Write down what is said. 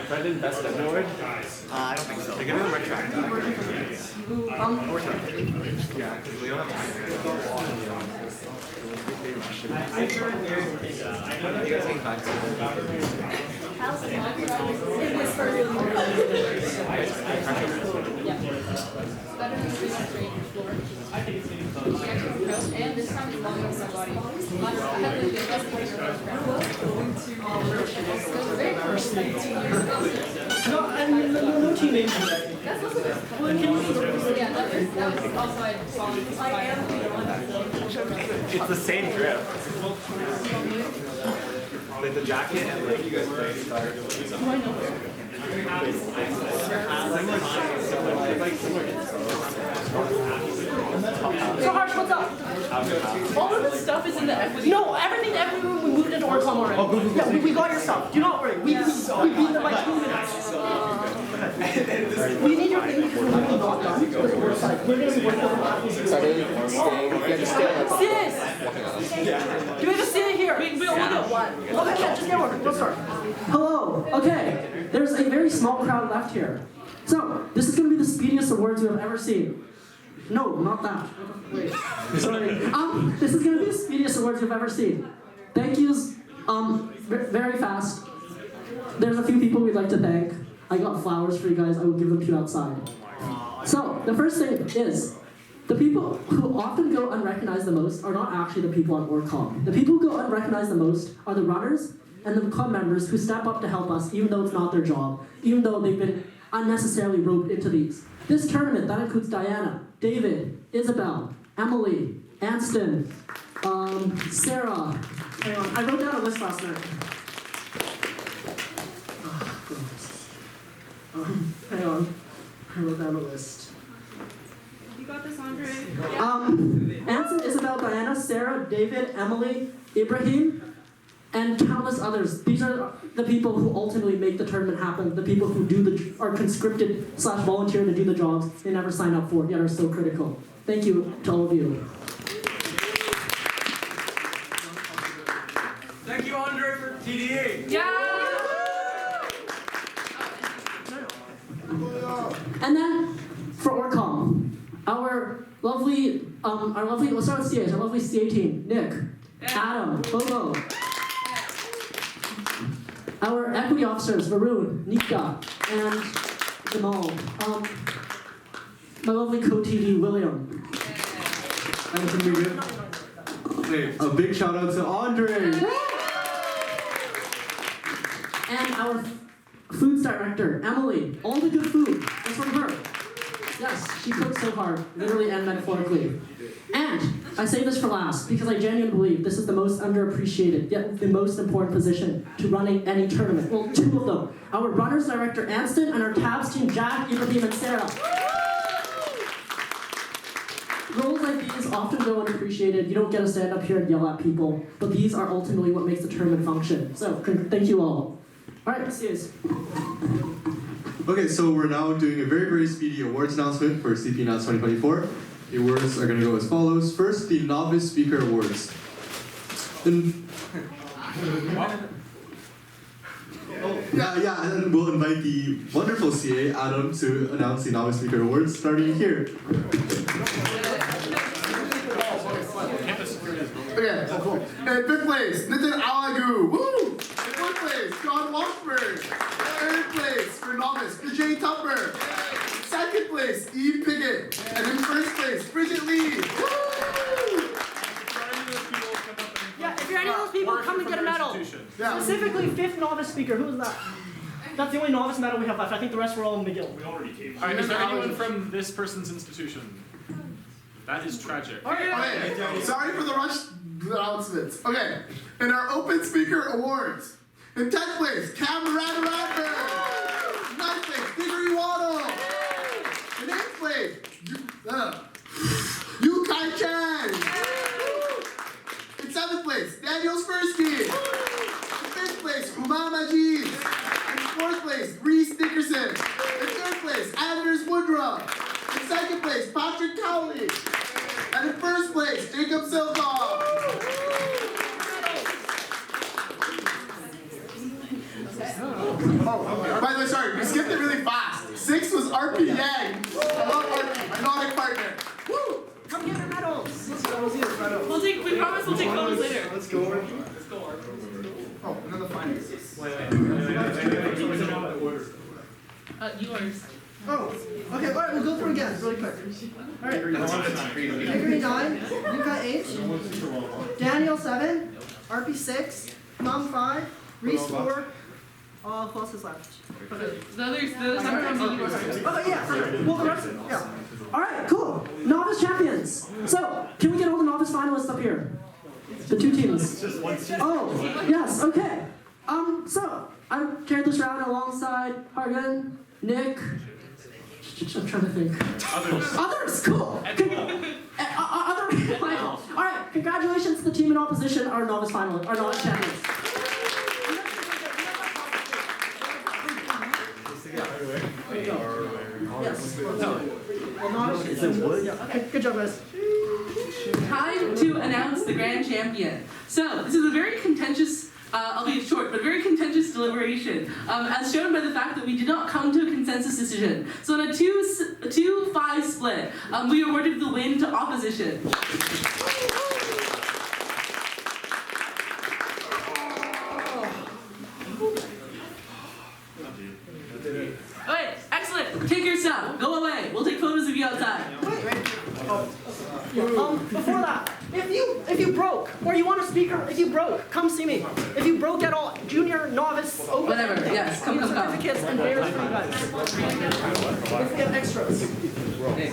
Brendan Best Award? I don't think so. They're gonna retroactive. Yeah, because we don't have time. You guys think back to and this time it's longer than somebody. No teenagers. That's also yeah, that was also it's the same drip. Like the jacket and like you guys play guitar. So Hart, what's up? All of this stuff is in the equity. No, everything we moved into Orcom already. Oh, yeah, we got your stuff. Do not worry. We beat them by 2 minutes. We need your thing because we're really not done. We're going to be working on Sis! Do we have a sit here? We only get one. Okay, yeah, just get one. Let's start. Hello. Okay. There's a very small crowd left here. So, this is going to be the speediest awards you have ever seen. No, not that. Wait. Sorry. This is going to be the speediest awards you've ever seen. Thank yous. Very fast. There's a few people we'd like to thank. I got flowers for you guys. I will give them to you outside. So, the first thing is, the people who often go unrecognized the most are not actually the people on Orcom. The people who go unrecognized the most are the runners and the club members who step up to help us, even though it's not their job, even though they've been unnecessarily roped into these. This tournament, that includes Diana, David, Isabel, Emily, Anston, Sara. Hang on, I wrote down a list last night. Hang on, I wrote down a list. You got this, Andre? Anston, Isabel, Diana, Sara, David, Emily, Ibrahim, and countless others. These are the people who ultimately make the tournament happen, the people who are conscripted/volunteer to do the jobs they never sign up for, yet are so critical. Thank you to all of you. Thank you, Andre, for TDA. Yeah! And then, for Orcom, our lovely, let's start with CA, our lovely CA team, Nick, Adam, Bobo. Our equity officers, Varun, Nikta, and Jamal. My lovely co-TD, William. Hey, a big shout out to Andre! And our foods director, Emily. All the good food is from her. Yes, she cooks so hard, literally and metaphorically. And I say this for last because I genuinely believe this is the most underappreciated, yet the most important position to running any tournament. Well, 2 of them. Our runners director, Anston, and our tabs team, Jack, Ibrahim, and Sara. Roles like these often go unappreciated. You don't get to stand up here and yell at people, but these are ultimately what makes the tournament function. So, thank you all. All right, let's see this. Okay, so we're now doing a very, very speedy awards announcement for CP Nats 2024. The awards are going to go as follows. First, the Novice Speaker Awards. Yeah, and then we'll invite the wonderful CA, Adam, to announce the Novice Speaker Awards, starting here. Okay, cool. In 5th place, Nitin Alagu. Woo! In 4th place, John Washburn. 3rd place, for Novice, Vijay Tupper. 2nd place, Eve Piggott. And in 1st place, Bridget Lee. Woo! Yeah, if you're any of those people, come and get a medal. Yeah. Specifically, 5th novice speaker. Who was that? That's the only novice medal we have left. I think the rest were all in McGill. We already came. Alright, is there anyone from this person's institution? That is tragic. Okay, sorry for the rush announcements. Okay, in our Open Speaker Awards, in 10th place, Cameron Radford. 9th place, Diggory Waddle. In 8th place, Yu Kai Chan. In 7th place, Daniel Spursky. In 5th place, Umar Majid. In 4th place, Reese Dickerson. In 3rd place, Anders Woodruff. In 2nd place, Patrick Cowley. And in 1st place, Jacob Silva. We'll take photos later. Let's go over. Oh, and then the finals. Yours. Oh, okay, alright, we'll go through again, really quick. Alright. Gregory 9, Luca 8, Daniel 7, RP 6, Mom 5, Reese 4, who else is left? Okay. The others are from yours. Oh, yeah, well, the rest, yeah. Alright, cool. Novice champions. So, can we get all the novice finalists up here? The two teams. Oh, yes, okay. So, I carried this round alongside Hargan, Nick. I'm trying to think. Others, cool. Other final. Alright, congratulations to the team in opposition, our novice finalists, our novice champions. Yes. Well, novice. Is it wood? Yeah, okay, good job, guys. Time to announce the grand champion. So, this is a very contentious, albeit short, but very contentious deliberation, as shown by the fact that we did not come to a consensus decision. So in a 2-5 split, we awarded the win to opposition. Okay, excellent. Take your stuff. Go away. We'll take photos of you outside. Before that, if you broke, or you want a speaker, if you broke, come see me. If you broke at all, junior, novice, open, Whatever, everything. yes, come. Certificates and bears for you guys. If we have extras. Okay.